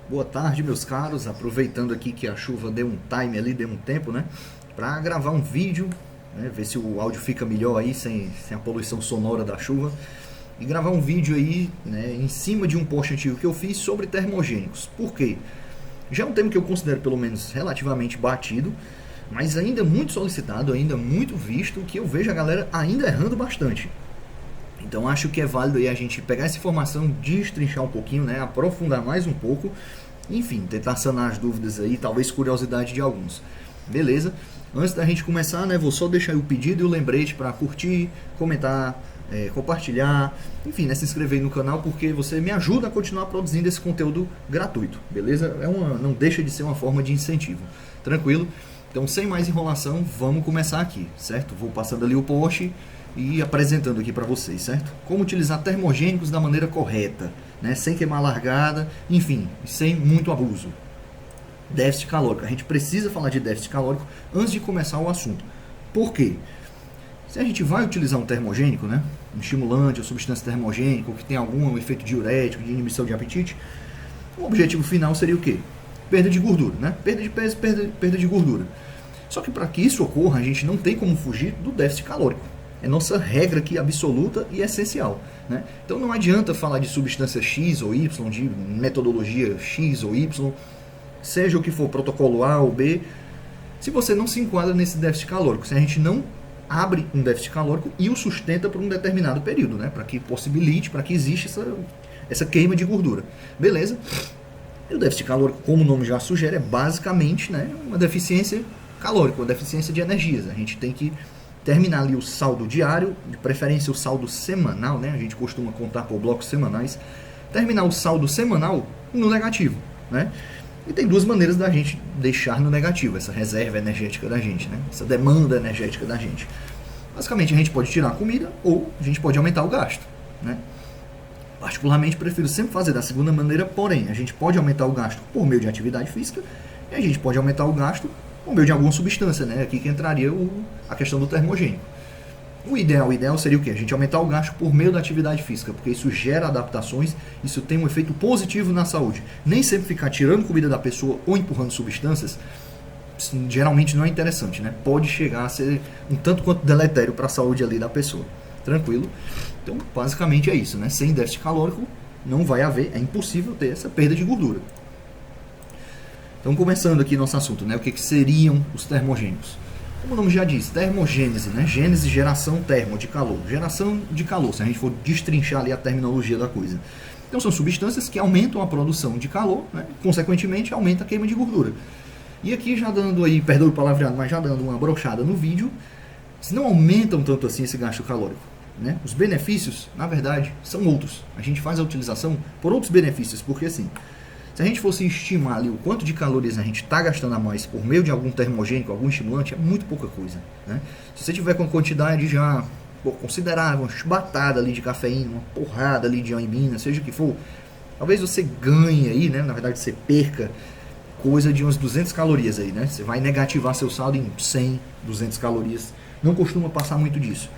Boa tarde, meus caros. Aproveitando aqui que a chuva deu um time ali, deu um tempo, né? Para gravar um vídeo, né? Ver se o áudio fica melhor aí, sem a poluição sonora da chuva. E gravar um vídeo aí, né? Em cima de um post antigo que eu fiz sobre termogênicos. Por quê? Já é um tema que eu considero pelo menos relativamente batido, mas ainda muito solicitado, ainda muito visto, que eu vejo a galera ainda errando bastante. Então acho que é válido aí a gente pegar essa informação, destrinchar um pouquinho, né, aprofundar mais um pouco, enfim, tentar sanar as dúvidas aí, talvez curiosidade de alguns. Beleza? Antes da gente começar, né, vou só deixar aí o pedido e o lembrete para curtir, comentar, compartilhar, enfim, né, se inscrever aí no canal, porque você me ajuda a continuar produzindo esse conteúdo gratuito, beleza? Não deixa de ser uma forma de incentivo. Tranquilo? Então, sem mais enrolação, vamos começar aqui, certo? Vou passando ali o post e apresentando aqui para vocês, certo? Como utilizar termogênicos da maneira correta, né? Sem queimar a largada, enfim, sem muito abuso. Déficit calórico. A gente precisa falar de déficit calórico antes de começar o assunto. Por quê? Se a gente vai utilizar um termogênico, né? Um estimulante ou substância termogênica, ou que tem algum efeito diurético, de inibição de apetite, o objetivo final seria o quê? Perda de gordura, né? Perda de peso, perda de gordura. Só que para que isso ocorra, a gente não tem como fugir do déficit calórico. É nossa regra aqui absoluta e essencial, né? Então não adianta falar de substância X ou Y, de metodologia X ou Y, seja o que for, protocolo A ou B, se você não se enquadra nesse déficit calórico, se a gente não abre um déficit calórico e o sustenta por um determinado período, né? Para que possibilite, para que exista essa queima de gordura. Beleza? E o déficit calórico, como o nome já sugere, é basicamente, né, uma deficiência calórica, uma deficiência de energias. A gente tem que terminar ali o saldo diário, de preferência o saldo semanal, né? A gente costuma contar por blocos semanais. Terminar o saldo semanal no negativo, né? E tem duas maneiras da gente deixar no negativo essa reserva energética da gente, né? Essa demanda energética da gente. Basicamente, a gente pode tirar a comida ou a gente pode aumentar o gasto, né? Particularmente, prefiro sempre fazer da segunda maneira, porém, a gente pode aumentar o gasto por meio de atividade física e a gente pode aumentar o gasto por meio de alguma substância, né? Aqui que entraria a questão do termogênico. O ideal seria o quê? A gente aumentar o gasto por meio da atividade física, porque isso gera adaptações, isso tem um efeito positivo na saúde. Nem sempre ficar tirando comida da pessoa ou empurrando substâncias, geralmente não é interessante, né? Pode chegar a ser um tanto quanto deletério para a saúde ali da pessoa. Tranquilo? Então, basicamente é isso, né? Sem déficit calórico, não vai haver, é impossível ter essa perda de gordura. Então, começando aqui nosso assunto, né? O que seriam os termogênicos? Como o nome já diz, termogênese, né? Gênese, geração, termo, de calor. Geração de calor, se a gente for destrinchar ali a terminologia da coisa. Então, são substâncias que aumentam a produção de calor, né? Consequentemente, aumenta a queima de gordura. E aqui, já dando aí, perdoe o palavreado, mas já dando uma brochada no vídeo, se não aumentam tanto assim esse gasto calórico, né? Os benefícios, na verdade, são outros. A gente faz a utilização por outros benefícios, porque assim, se a gente fosse estimar ali o quanto de calorias a gente está gastando a mais por meio de algum termogênico, algum estimulante, é muito pouca coisa, né? Se você tiver com quantidade já considerável, uma chubatada ali de cafeína, uma porrada ali de aimina, seja o que for, talvez você ganhe aí, né? Na verdade, você perca coisa de umas 200 calorias aí, né? Você vai negativar seu saldo em 100, 200 calorias. Não costuma passar muito disso.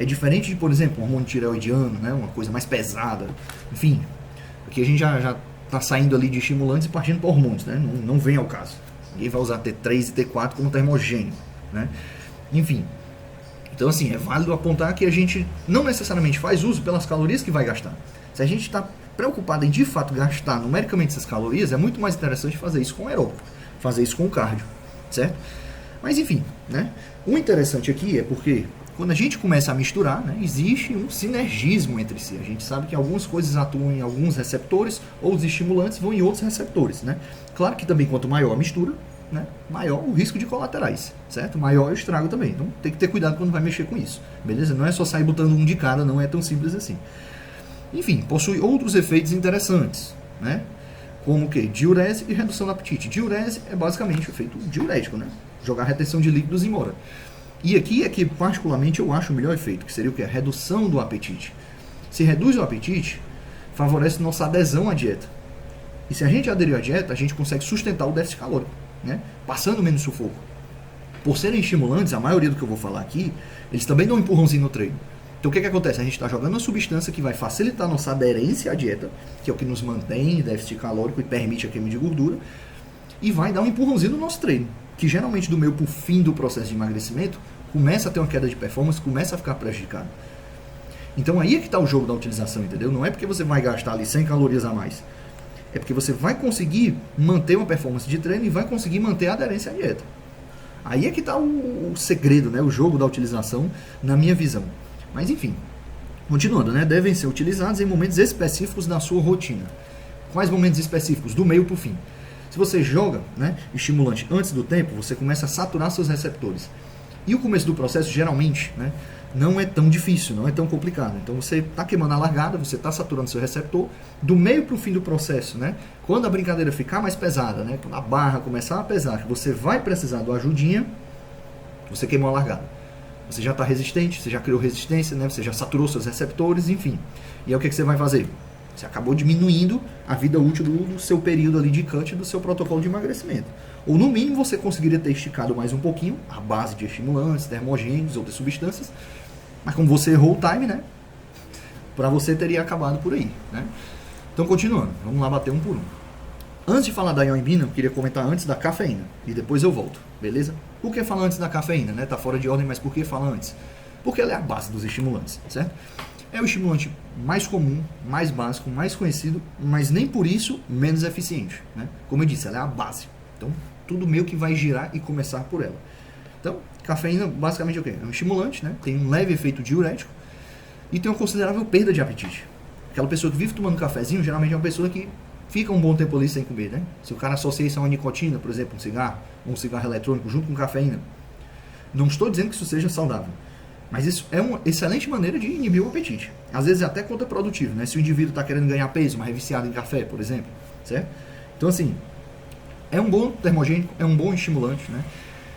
É diferente de, por exemplo, um hormônio tireoidiano, né? Uma coisa mais pesada. Enfim, aqui a gente já está saindo ali de estimulantes e partindo para hormônios, né? Não vem ao caso. Ninguém vai usar T3 e T4 como termogênico, né? Enfim, então assim, é válido apontar que a gente não necessariamente faz uso pelas calorias que vai gastar. Se a gente está preocupado em de fato gastar numericamente essas calorias, é muito mais interessante fazer isso com o aeróbico, fazer isso com o cardio, certo? Mas enfim, né? O interessante aqui é porque quando a gente começa a misturar, né, existe um sinergismo entre si. A gente sabe que algumas coisas atuam em alguns receptores, ou os estimulantes vão em outros receptores, né? Claro que também quanto maior a mistura, né, maior o risco de colaterais, certo? Maior o estrago também. Então tem que ter cuidado quando vai mexer com isso, beleza? Não é só sair botando um de cada, não é tão simples assim. Enfim, possui outros efeitos interessantes, né? Como o quê? Diurese e redução do apetite. Diurese é basicamente o efeito diurético, né? Jogar retenção de líquidos embora. E aqui é que particularmente eu acho o melhor efeito, que seria o quê? A redução do apetite. Se reduz o apetite, favorece nossa adesão à dieta. E se a gente aderir à dieta, a gente consegue sustentar o déficit calórico, né? Passando menos sufoco. Por serem estimulantes, a maioria do que eu vou falar aqui, eles também dão um empurrãozinho no treino. Então o que acontece? A gente está jogando uma substância que vai facilitar a nossa aderência à dieta, que é o que nos mantém em déficit calórico e permite a queima de gordura, e vai dar um empurrãozinho no nosso treino, que geralmente do meio para o fim do processo de emagrecimento, começa a ter uma queda de performance, começa a ficar prejudicado. Então aí é que está o jogo da utilização, entendeu? Não é porque você vai gastar ali 100 calorias a mais, é porque você vai conseguir manter uma performance de treino e vai conseguir manter a aderência à dieta. Aí é que está o segredo, né? O jogo da utilização, na minha visão. Mas enfim, continuando, né? Devem ser utilizados em momentos específicos da sua rotina. Quais momentos específicos? Do meio para o fim. Se você joga, né, estimulante antes do tempo, você começa a saturar seus receptores. E o começo do processo, geralmente, né, não é tão difícil, não é tão complicado. Então você está queimando a largada, você está saturando seu receptor. Do meio para o fim do processo, né, quando a brincadeira ficar mais pesada, né, quando a barra começar a pesar, que você vai precisar do ajudinha, você queimou a largada. Você já está resistente, você já criou resistência, né, você já saturou seus receptores, enfim. E aí o que você vai fazer? Você acabou diminuindo a vida útil do seu período ali de cut do seu protocolo de emagrecimento. Ou no mínimo você conseguiria ter esticado mais um pouquinho a base de estimulantes, termogênicos, outras substâncias. Mas como você errou o time, né? Para você teria acabado por aí, né? Então continuando, vamos lá bater um por um. Antes de falar da ioimbina, eu queria comentar antes da cafeína. E depois eu volto, beleza? Por que falar antes da cafeína, né? Tá fora de ordem, mas por que falar antes? Porque ela é a base dos estimulantes, certo? É o estimulante mais comum, mais básico, mais conhecido, mas nem por isso menos eficiente, né? Como eu disse, ela é a base. Então, tudo meio que vai girar e começar por ela. Então, cafeína basicamente é o quê? É um estimulante, né? Tem um leve efeito diurético e tem uma considerável perda de apetite. Aquela pessoa que vive tomando cafezinho, geralmente é uma pessoa que fica um bom tempo ali sem comer, né? Se o cara associa isso a uma nicotina, por exemplo, um cigarro eletrônico junto com cafeína, não estou dizendo que isso seja saudável. Mas isso é uma excelente maneira de inibir o apetite. Às vezes é até contraprodutivo, né? Se o indivíduo está querendo ganhar peso, mas é viciado em café, por exemplo, certo? Então, assim, é um bom termogênico, é um bom estimulante, né?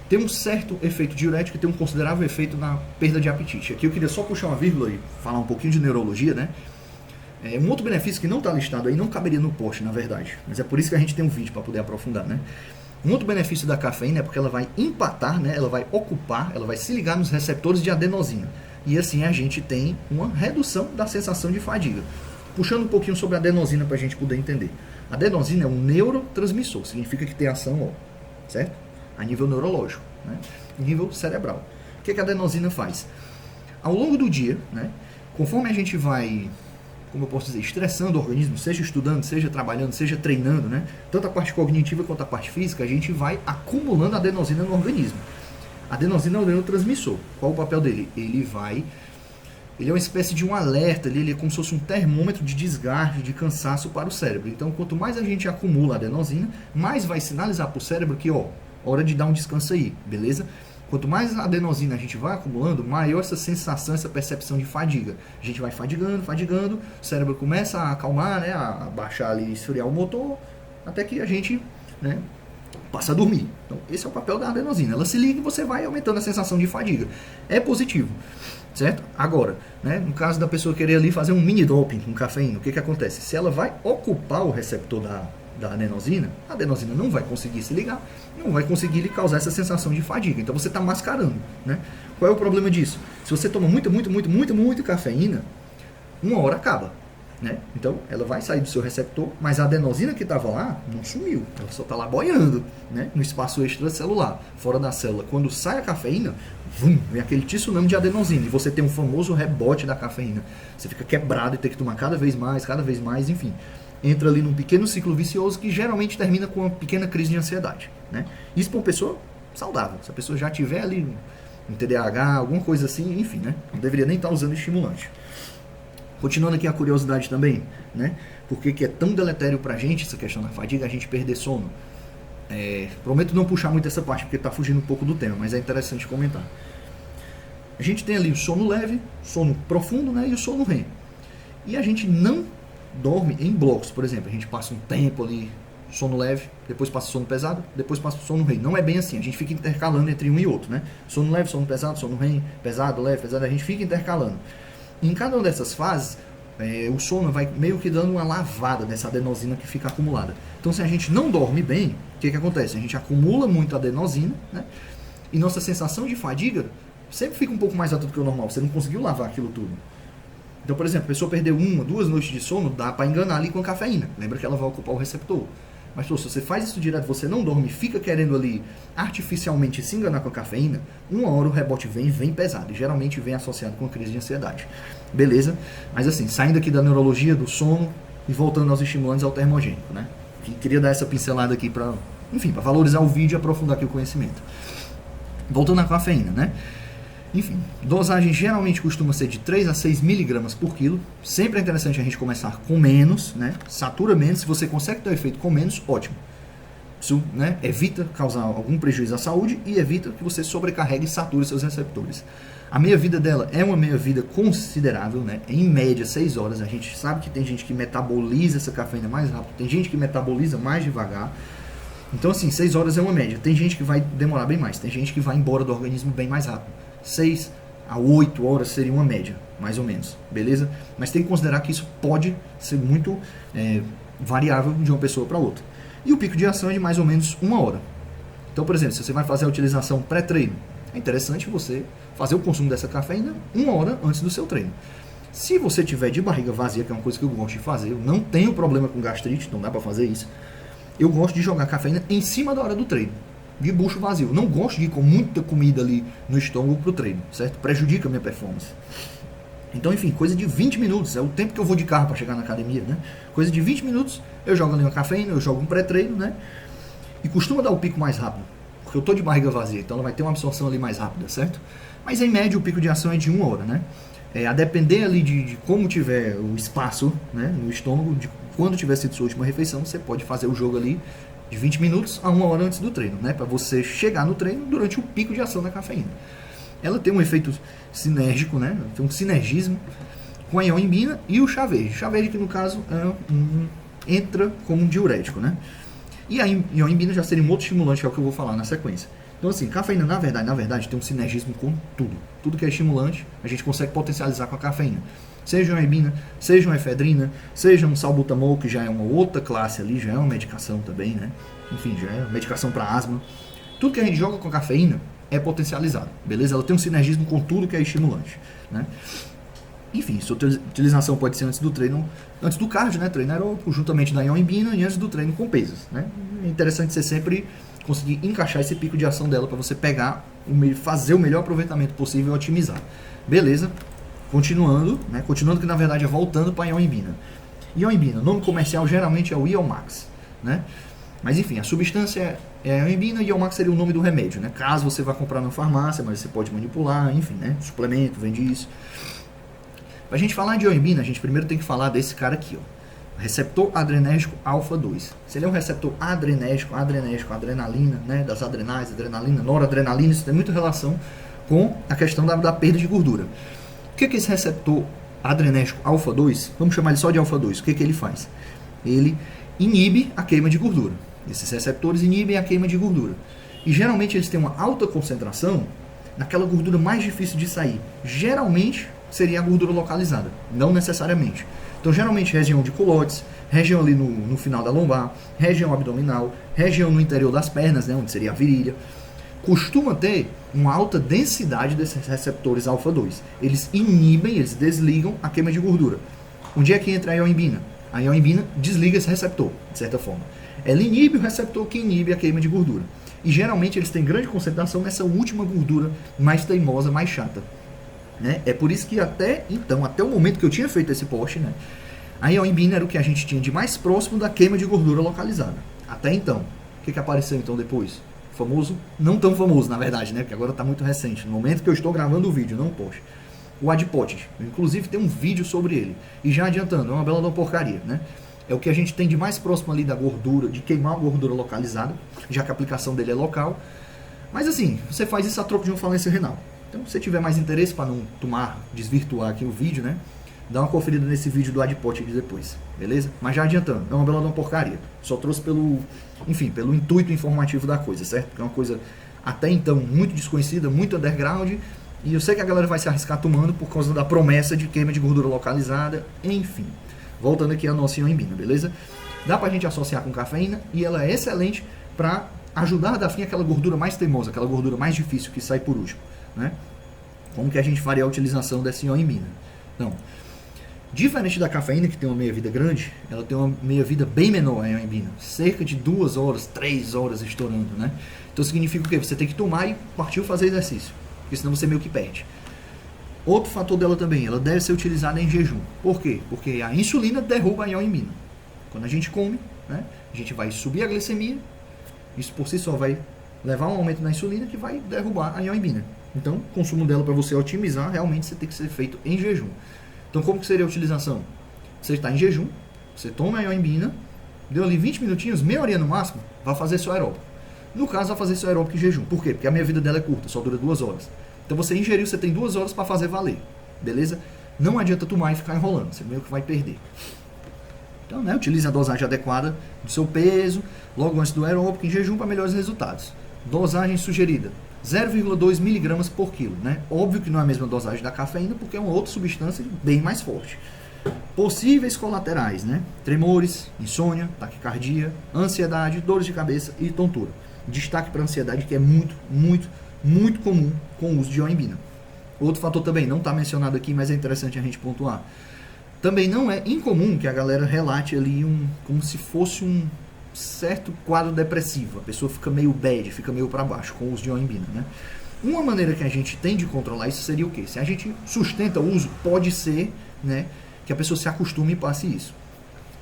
Tem um certo efeito diurético e tem um considerável efeito na perda de apetite. Aqui eu queria só puxar uma vírgula e falar um pouquinho de neurologia, né? Um outro benefício que não está listado aí, não caberia no post, na verdade. Mas é por isso que a gente tem um vídeo para poder aprofundar, né? Um outro benefício da cafeína é porque ela vai empatar, né? Ela vai ocupar, ela vai se ligar nos receptores de adenosina. E assim a gente tem uma redução da sensação de fadiga. Puxando um pouquinho sobre a adenosina para a gente poder entender. A adenosina é um neurotransmissor, significa que tem ação, ó, certo? A nível neurológico, né? A nível cerebral. O que a adenosina faz? Ao longo do dia, né? Conforme a gente vai, como eu posso dizer, estressando o organismo, seja estudando, seja trabalhando, seja treinando, né? Tanto a parte cognitiva quanto a parte física, a gente vai acumulando adenosina no organismo. A adenosina é o neurotransmissor. Qual o papel dele? Ele é uma espécie de um alerta, ele é como se fosse um termômetro de desgaste, de cansaço para o cérebro. Então, quanto mais a gente acumula adenosina, mais vai sinalizar para o cérebro que, ó, hora de dar um descanso aí, beleza? Quanto mais adenosina a gente vai acumulando, maior essa sensação, essa percepção de fadiga. A gente vai fadigando, o cérebro começa a acalmar, né, a baixar ali, esfriar o motor, até que a gente, né, passa a dormir. Então, esse é o papel da adenosina. Ela se liga e você vai aumentando a sensação de fadiga. É positivo, certo? Agora, né, no caso da pessoa querer ali fazer um mini doping com cafeína, o que acontece? Se ela vai ocupar o receptor da adenosina, a adenosina não vai conseguir se ligar, não vai conseguir lhe causar essa sensação de fadiga. Então você está mascarando, né? Qual é o problema disso? Se você toma muito cafeína, uma hora acaba, né? Então ela vai sair do seu receptor, mas a adenosina que estava lá não sumiu, ela só está lá boiando, né? No espaço extracelular, fora da célula. Quando sai a cafeína, vem aquele tsunami de adenosina e você tem um famoso rebote da cafeína. Você fica quebrado e tem que tomar cada vez mais, enfim. Entra ali num pequeno ciclo vicioso que geralmente termina com uma pequena crise de ansiedade, né? Isso para uma pessoa saudável. Se a pessoa já tiver ali um TDAH, alguma coisa assim, enfim, né? Não deveria nem estar usando estimulante. Continuando aqui a curiosidade também, né? Por que é tão deletério pra gente essa questão da fadiga, a gente perder sono? Prometo não puxar muito essa parte, porque está fugindo um pouco do tema, mas é interessante comentar. A gente tem ali o sono leve, sono profundo, né? E o sono REM. E a gente não dorme em blocos, por exemplo, a gente passa um tempo ali, sono leve, depois passa sono pesado, depois passa sono REM. Não é bem assim, a gente fica intercalando entre um e outro, né? Sono leve, sono pesado, sono REM, pesado, leve, pesado, a gente fica intercalando. E em cada uma dessas fases, o sono vai meio que dando uma lavada nessa adenosina que fica acumulada. Então, se a gente não dorme bem, o que acontece? A gente acumula muito adenosina, né? E nossa sensação de fadiga sempre fica um pouco mais alta do que o normal, você não conseguiu lavar aquilo tudo. Então, por exemplo, a pessoa perdeu 1, 2 noites de sono, dá para enganar ali com a cafeína. Lembra que ela vai ocupar o receptor. Mas, pô, se você faz isso direto, você não dorme, fica querendo ali artificialmente se enganar com a cafeína, uma hora o rebote vem pesado. E geralmente vem associado com a crise de ansiedade. Beleza? Mas assim, saindo aqui da neurologia, do sono e voltando aos estimulantes ao termogênico, né? Queria dar essa pincelada aqui para, enfim, para valorizar o vídeo e aprofundar aqui o conhecimento. Voltando à cafeína, né? Enfim, dosagem geralmente costuma ser de 3 a 6 miligramas por quilo. Sempre é interessante a gente começar com menos, né? Satura menos. Se você consegue ter o efeito com menos, ótimo. Isso, né, evita causar algum prejuízo à saúde e evita que você sobrecarregue e sature seus receptores. A meia-vida dela é uma meia-vida considerável, né? Em média 6 horas. A gente sabe que tem gente que metaboliza essa cafeína mais rápido, tem gente que metaboliza mais devagar. Então assim, 6 horas é uma média. Tem gente que vai demorar bem mais, tem gente que vai embora do organismo bem mais rápido. 6 a 8 horas seria uma média, mais ou menos, beleza? Mas tem que considerar que isso pode ser muito variável de uma pessoa para outra. E o pico de ação é de mais ou menos 1 hora. Então, por exemplo, se você vai fazer a utilização pré-treino, é interessante você fazer o consumo dessa cafeína 1 hora antes do seu treino. Se você tiver de barriga vazia, que é uma coisa que eu gosto de fazer, eu não tenho problema com gastrite, não dá para fazer isso, eu gosto de jogar cafeína em cima da hora do treino, de bucho vazio. Eu não gosto de ir com muita comida ali no estômago pro treino, certo? Prejudica a minha performance. Então, enfim, coisa de 20 minutos, é o tempo que eu vou de carro para chegar na academia, né? Coisa de 20 minutos, eu jogo ali uma cafeína, eu jogo um pré-treino, né? E costuma dar o pico mais rápido, porque eu tô de barriga vazia, então ela vai ter uma absorção ali mais rápida, certo? Mas em média o pico de ação é de 1 hora, né? A depender ali de como tiver o espaço, né, no estômago, de quando tiver sido sua última refeição, você pode fazer o jogo ali de 20 minutos a 1 hora antes do treino, né? Para você chegar no treino durante o pico de ação da cafeína. Ela tem um efeito sinérgico, né? Tem um sinergismo com a ioimbina e o chá verde. O chá verde que no caso entra como um diurético, né? E a ioimbina já seria um outro estimulante, que é o que eu vou falar na sequência. Então assim, cafeína na verdade tem um sinergismo com tudo. Tudo que é estimulante, a gente consegue potencializar com a cafeína. Seja uma ioimbina, seja uma efedrina, seja um salbutamol, que já é uma outra classe ali, já é uma medicação também, né? Enfim, já é medicação para asma. Tudo que a gente joga com a cafeína é potencializado, beleza? Ela tem um sinergismo com tudo que é estimulante, né? Enfim, sua utilização pode ser antes do treino, antes do cardio, né? Treino aeróbico, juntamente da ioimbina e antes do treino com pesos, né? É interessante você sempre conseguir encaixar esse pico de ação dela para você pegar, fazer o melhor aproveitamento possível e otimizar. Beleza? Continuando, né? Continuando que na verdade é voltando para a ioimbina. Ioimbina, nome comercial geralmente é o Iomax, né? Mas enfim, a substância é a ioimbina e Iomax seria o nome do remédio, né? Caso você vá comprar na farmácia, mas você pode manipular, enfim, né? Suplemento, vende isso. Pra gente falar de ioimbina, a gente primeiro tem que falar desse cara aqui, ó. Receptor adrenérgico alfa 2. Se ele é um receptor adrenérgico, adrenalina, né? Das adrenais, adrenalina, noradrenalina, isso tem muita relação com a questão da perda de gordura. O que é esse receptor adrenérgico alfa 2? Vamos chamar ele só de alfa 2. O que ele faz? Ele inibe a queima de gordura. Esses receptores inibem a queima de gordura. E geralmente eles têm uma alta concentração naquela gordura mais difícil de sair. Geralmente seria a gordura localizada, não necessariamente. Então geralmente região de culotes, região ali no final da lombar, região abdominal, região no interior das pernas, né, onde seria a virilha, costuma ter uma alta densidade desses receptores alfa 2. Eles inibem, eles desligam a queima de gordura. Onde é que entra a ioimbina? A ioimbina desliga esse receptor, de certa forma. Ela inibe o receptor que inibe a queima de gordura. E geralmente eles têm grande concentração nessa última gordura mais teimosa, mais chata. Né? É por isso que até o momento que eu tinha feito esse post, né, a ioimbina era o que a gente tinha de mais próximo da queima de gordura localizada. Até então. O que apareceu então depois? Famoso, não tão famoso na verdade, né, porque agora está muito recente, no momento que eu estou gravando o vídeo, não o post. O adipótese, inclusive tem um vídeo sobre ele. E já adiantando, é uma bela porcaria, né? É o que a gente tem de mais próximo ali da gordura, de queimar a gordura localizada, já que a aplicação dele é local. Mas assim, você faz isso a troco de uma falência renal. Então, se você tiver mais interesse, para não desvirtuar aqui o vídeo, né? Dá uma conferida nesse vídeo do adipótese depois, beleza? Mas já adiantando, é uma bela porcaria. Só trouxe pelo intuito informativo da coisa, certo? Porque é uma coisa até então muito desconhecida, muito underground. E eu sei que a galera vai se arriscar tomando por causa da promessa de queima de gordura localizada, enfim. Voltando aqui à nossa ioimbina, beleza? Dá pra gente associar com cafeína e ela é excelente para ajudar a dar fim àquela gordura mais teimosa, aquela gordura mais difícil que sai por último, né? Como que a gente faria a utilização dessa ioimbina? Então, diferente da cafeína, que tem uma meia-vida grande, ela tem uma meia-vida bem menor, a ioimbina. Cerca de 2 horas, 3 horas estourando, né? Então significa o quê? Você tem que tomar e partir fazer exercício, porque senão você meio que perde. Outro fator dela também, ela deve ser utilizada em jejum. Por quê? Porque a insulina derruba a ioimbina. Quando a gente come, né, a gente vai subir a glicemia, isso por si só vai levar um aumento na insulina que vai derrubar a ioimbina. Então, o consumo dela para você otimizar, realmente você tem que ser feito em jejum. Então, como que seria a utilização? Você está em jejum, você toma a ioimbina, deu ali 20 minutinhos, meia horinha no máximo, vai fazer seu aeróbico. No caso, vai fazer seu aeróbico em jejum. Por quê? Porque a minha vida dela é curta, só dura 2 horas. Então, você ingeriu, você tem 2 horas para fazer valer. Beleza? Não adianta tomar e ficar enrolando, você meio que vai perder. Então, né, utilize a dosagem adequada do seu peso, logo antes do aeróbico, em jejum para melhores resultados. Dosagem sugerida, 0,2 mg por quilo, né? Óbvio que não é a mesma dosagem da cafeína, porque é uma outra substância bem mais forte. Possíveis colaterais, né? Tremores, insônia, taquicardia, ansiedade, dores de cabeça e tontura. Destaque para a ansiedade, que é muito comum com o uso de ioimbina. Outro fator também, não está mencionado aqui, mas é interessante a gente pontuar. Também não é incomum que a galera relate ali como se fosse um certo quadro depressivo. A pessoa fica meio bad, fica meio para baixo com o uso de ioimbina, né? Uma maneira que a gente tem de controlar isso seria o quê? Se a gente sustenta o uso, pode ser, né, que a pessoa se acostume e passe isso.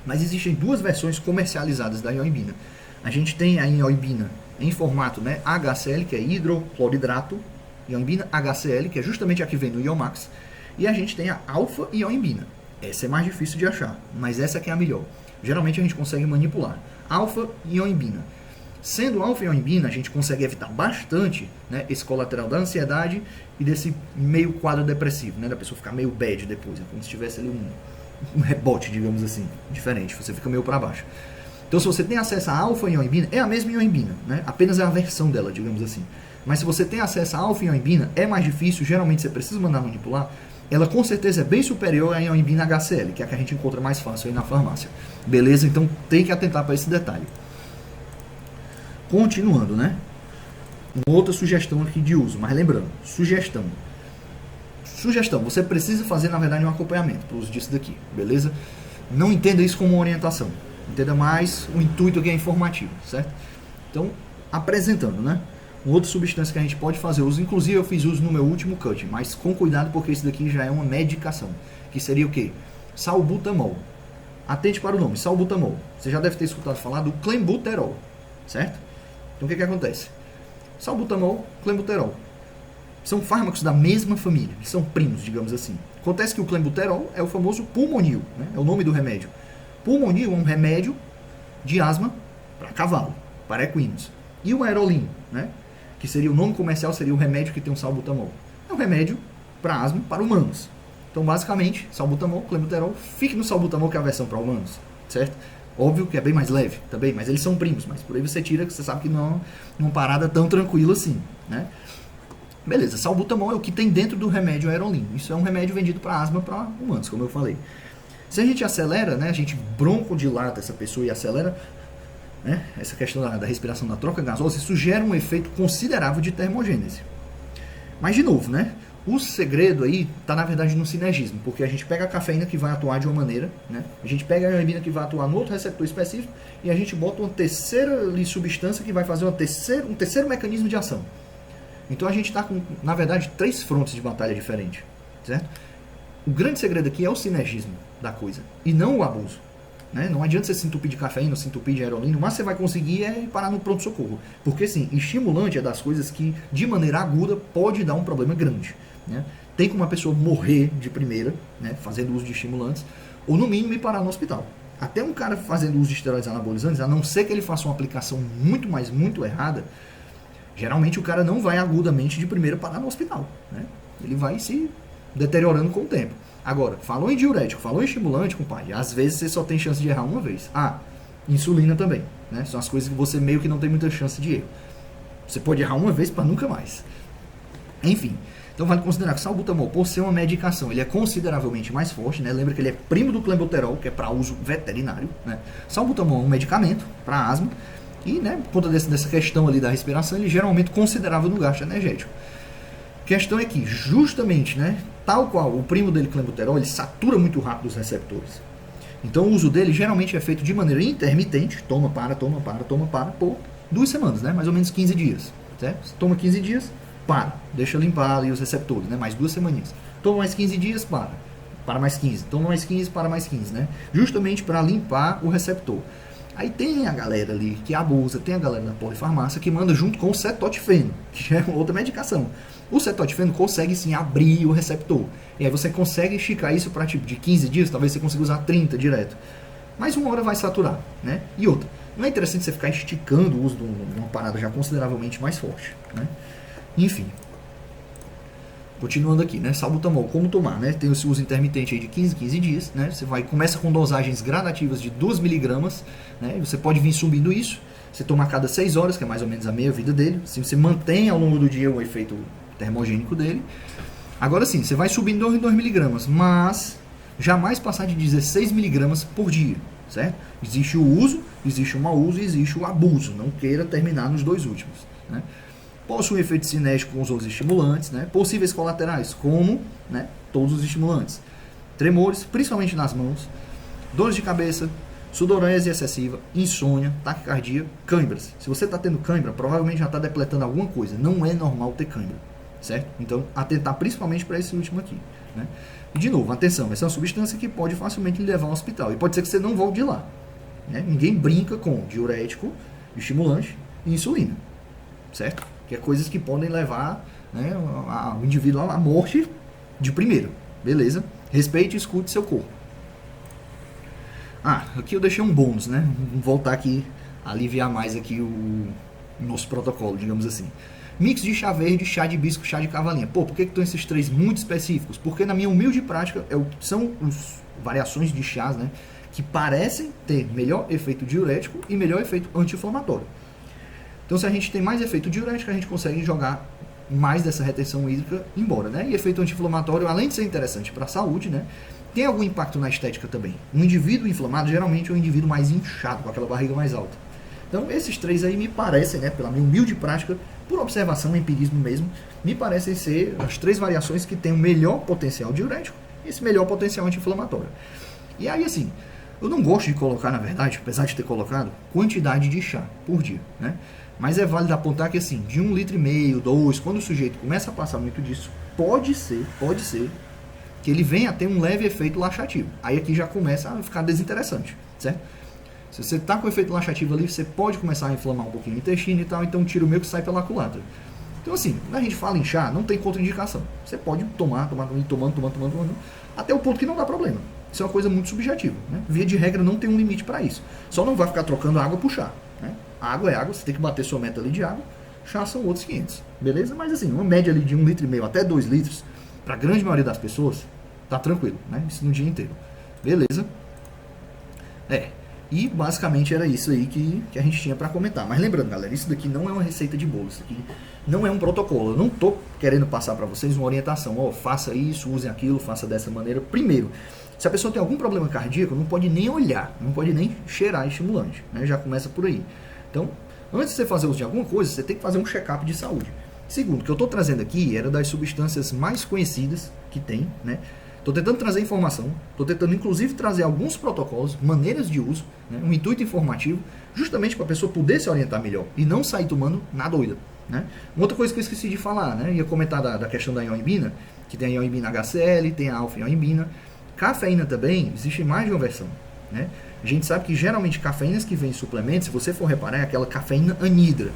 Mas existem 2 versões comercializadas da ioimbina. A gente tem a ioimbina em formato, né, HCl, que é hidrocloridrato, ioimbina HCl, que é justamente a que vem no Iomax, e a gente tem a alfa-ioimbina. Essa é mais difícil de achar, mas essa que é a melhor. Geralmente a gente consegue manipular. Alfa-ioimbina. Sendo alfa-ioimbina, a gente consegue evitar bastante, né, esse colateral da ansiedade e desse meio quadro depressivo, né, da pessoa ficar meio bad depois, é como se tivesse ali um rebote, digamos assim, diferente, você fica meio para baixo. Então, se você tem acesso a alfa-ioimbina, é a mesma ioimbina, né, apenas é a versão dela, digamos assim. Mas se você tem acesso a alfa-ioimbina, é mais difícil, geralmente você precisa mandar manipular. Ela com certeza é bem superior à ioimbina HCl, que é a que a gente encontra mais fácil aí na farmácia. Beleza? Então tem que atentar para esse detalhe. Continuando, né? Uma outra sugestão aqui de uso, mas lembrando, sugestão, você precisa fazer, na verdade, um acompanhamento para o uso disso daqui, beleza? Não entenda isso como uma orientação, entenda mais o intuito aqui é informativo, certo? Então, apresentando, né? Uma outra substância que a gente pode fazer uso, inclusive eu fiz uso no meu úlimo cut, mas com cuidado porque isso daqui já é uma medicação, que seria o quê? Salbutamol. Atente para o nome, salbutamol. Você já deve ter escutado falar do clenbuterol, certo? Então o que acontece? Salbutamol, clenbuterol. São fármacos da mesma família, são primos, digamos assim. Acontece que o clenbuterol é o famoso pulmonil, né? É o nome do remédio. Pulmonil é um remédio de asma para cavalo, para equinos. E o aerolim, né? Que seria o nome comercial, seria o remédio que tem um salbutamol. É um remédio para asma para humanos. Então, basicamente, salbutamol, clenbuterol, fique no salbutamol, que é a versão para humanos, certo? Óbvio que é bem mais leve também, mas eles são primos, mas por aí você tira, que você sabe que não é uma parada tão tranquila assim, né? Beleza, salbutamol é o que tem dentro do remédio aerolim. Isso é um remédio vendido para asma para humanos, como eu falei. Se a gente acelera, né, a gente broncodilata essa pessoa e acelera, né, essa questão da respiração da troca gasosa, isso gera um efeito considerável de termogênese. Mas, de novo, né, o segredo aí está, na verdade, no sinergismo, porque a gente pega a cafeína que vai atuar de uma maneira, né, a gente pega a ioimbina que vai atuar no outro receptor específico e a gente bota uma terceira substância que vai fazer um terceiro mecanismo de ação. Então a gente está com, na verdade, 3 frontes de batalha diferentes, certo? O grande segredo aqui é o sinergismo da coisa e não o abuso. Né? Não adianta você se entupir de cafeína, se entupir de aerolina, mas você vai conseguir parar no pronto-socorro. Porque, sim, estimulante é das coisas que, de maneira aguda, pode dar um problema grande. Né? Tem como uma pessoa morrer de primeira, né, fazendo uso de estimulantes, ou no mínimo ir parar no hospital. Até um cara fazendo uso de esteroides anabolizantes, a não ser que ele faça uma aplicação muito errada, geralmente o cara não vai agudamente de primeira parar no hospital. Né? Ele vai se deteriorando com o tempo. Agora, falou em diurético, falou em estimulante, compadre, às vezes você só tem chance de errar uma vez. Ah, insulina também, né? São as coisas que você meio que não tem muita chance de erro. Você pode errar uma vez para nunca mais. Enfim, então vale considerar que o salbutamol, por ser uma medicação, ele é consideravelmente mais forte, né? Lembra que ele é primo do clenbuterol, que é para uso veterinário, né? Salbutamol é um medicamento para asma e, né, por conta dessa questão ali da respiração, ele gera um aumento considerável no gasto energético. A questão é que, justamente, né, tal qual o primo dele, clenbuterol, ele satura muito rápido os receptores. Então o uso dele geralmente é feito de maneira intermitente, toma, para, por 2 semanas, né, mais ou menos 15 dias. Certo? Você toma 15 dias, para, deixa limpar ali os receptores, né, mais 2 semaninhas. Toma mais 15 dias, para mais 15, toma mais 15, para mais 15, né, justamente para limpar o receptor. Aí tem a galera ali que abusa, tem a galera da polifarmácia que manda junto com o cetotifeno, que é outra medicação. O cetotifeno consegue sim abrir o receptor. E aí você consegue esticar isso para tipo de 15 dias, talvez você consiga usar 30 direto. Mas uma hora vai saturar, né? E outra, não é interessante você ficar esticando o uso de uma parada já consideravelmente mais forte, né? Enfim. Continuando aqui, né? Salbutamol, como tomar, né? Tem esse uso intermitente aí de 15 dias, né? Você começa com dosagens gradativas de 2 miligramas, né? Você pode vir subindo isso. Você toma a cada 6 horas, que é mais ou menos a meia vida dele. Assim, você mantém ao longo do dia o efeito termogênico dele. Agora sim, você vai subindo em 2 miligramas, mas jamais passar de 16 miligramas por dia, certo? Existe o uso, existe o mau uso e existe o abuso. Não queira terminar nos 2 últimos, né? Possui um efeito cinético com os outros estimulantes, né? Possíveis colaterais, como, né, todos os estimulantes. Tremores, principalmente nas mãos, dores de cabeça, sudorese excessiva, insônia, taquicardia, cãibras. Se você está tendo cãibra, provavelmente já está depletando alguma coisa. Não é normal ter cãibra, certo? Então, atentar principalmente para esse último aqui, né? E de novo, atenção, essa é uma substância que pode facilmente lhe levar ao hospital. E pode ser que você não volte de lá, né? Ninguém brinca com diurético, estimulante e insulina, certo? Que é coisas que podem levar, né, o indivíduo à morte de primeira, beleza? Respeite e escute seu corpo. Aqui eu deixei um bônus, né? Vamos voltar aqui, aliviar mais aqui o nosso protocolo, digamos assim. Mix de chá verde, chá de hibisco, chá de cavalinha. Pô, por que estão esses 3 muito específicos? Porque na minha humilde prática são variações de chás, né, que parecem ter melhor efeito diurético e melhor efeito anti-inflamatório. Então, se a gente tem mais efeito diurético, a gente consegue jogar mais dessa retenção hídrica embora, né? E efeito anti-inflamatório, além de ser interessante para a saúde, né, tem algum impacto na estética também. Um indivíduo inflamado geralmente é um indivíduo mais inchado, com aquela barriga mais alta. Então, esses 3 aí me parecem, né, pela minha humilde prática, por observação, empirismo mesmo, me parecem ser as 3 variações que têm o melhor potencial diurético e esse melhor potencial anti-inflamatório. E aí, assim, eu não gosto de colocar, na verdade, apesar de ter colocado, quantidade de chá por dia, né? Mas é válido apontar que, assim, de 1,5 litro, 2, quando o sujeito começa a passar muito disso, pode ser que ele venha a ter um leve efeito laxativo. Aí aqui já começa a ficar desinteressante, certo? Se você está com efeito laxativo ali, você pode começar a inflamar um pouquinho o intestino e tal, então um tiro meio que sai pela culatra. Então, assim, quando a gente fala em chá, não tem contraindicação. Você pode tomando, até o ponto que não dá problema. Isso é uma coisa muito subjetiva, né? Via de regra, não tem um limite para isso. Só não vai ficar trocando água por chá, né? Água é água, você tem que bater sua meta ali de água. Chá são outros 500, beleza? Mas assim, uma média ali de 1,5 litro até 2 litros, para a grande maioria das pessoas, tá tranquilo, né? Isso no dia inteiro, beleza? E basicamente era isso aí que a gente tinha para comentar. Mas lembrando, galera, isso daqui não é uma receita de bolo, isso aqui não é um protocolo. Eu não tô querendo passar para vocês uma orientação, faça isso, use aquilo, faça dessa maneira. Primeiro, se a pessoa tem algum problema cardíaco, não pode nem olhar, não pode nem cheirar estimulante, né? Já começa por aí. Então, antes de você fazer uso de alguma coisa, você tem que fazer um check-up de saúde. Segundo, o que eu estou trazendo aqui era das substâncias mais conhecidas que tem, né? Estou tentando trazer informação, estou tentando inclusive trazer alguns protocolos, maneiras de uso, né? Um intuito informativo, justamente para a pessoa poder se orientar melhor e não sair tomando na doida, né? Uma outra coisa que eu esqueci de falar, né? Ia comentar da questão da ioimbina, que tem a ioimbina HCl, tem a alfa-ioimbina. Cafeína também, existe mais de uma versão, né? A gente sabe que geralmente cafeínas que vêm em suplementos, se você for reparar, é aquela cafeína anidra.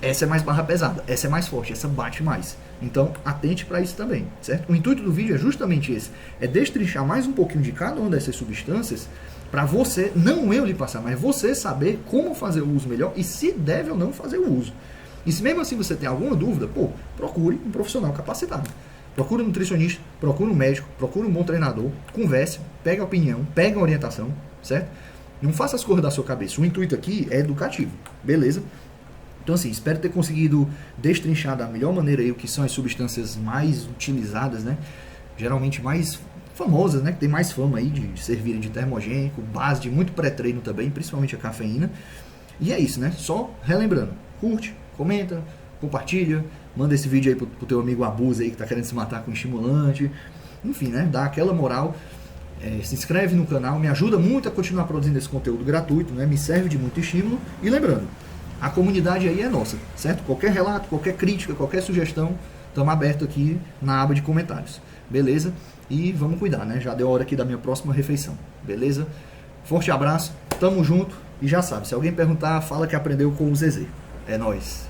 Essa é mais barra pesada, essa é mais forte, essa bate mais. Então, atente para isso também, certo? O intuito do vídeo é justamente esse, é destrinchar mais um pouquinho de cada uma dessas substâncias, para você, não eu lhe passar, mas você saber como fazer o uso melhor e se deve ou não fazer o uso. E se mesmo assim você tem alguma dúvida, procure um profissional capacitado. Procure um nutricionista, procure um médico, procure um bom treinador, converse, pegue a opinião, pegue a orientação, certo? Não faça as coisas da sua cabeça. O intuito aqui é educativo, beleza? Então, assim, espero ter conseguido destrinchar da melhor maneira aí o que são as substâncias mais utilizadas, né? Geralmente mais famosas, né? Que tem mais fama aí de servirem de termogênico, base de muito pré-treino também, principalmente a cafeína. E é isso, né? Só relembrando, curte, comenta, compartilha, Manda esse vídeo aí pro teu amigo Abusa aí que tá querendo se matar com estimulante. Enfim, né? Dá aquela moral. Se inscreve no canal, me ajuda muito a continuar produzindo esse conteúdo gratuito, né? Me serve de muito estímulo. E lembrando, a comunidade aí é nossa, certo? Qualquer relato, qualquer crítica, qualquer sugestão, estamos abertos aqui na aba de comentários, beleza? E vamos cuidar, né? Já deu a hora aqui da minha próxima refeição, beleza? Forte abraço, tamo junto e já sabe, se alguém perguntar, fala que aprendeu com o Zezé. É nóis!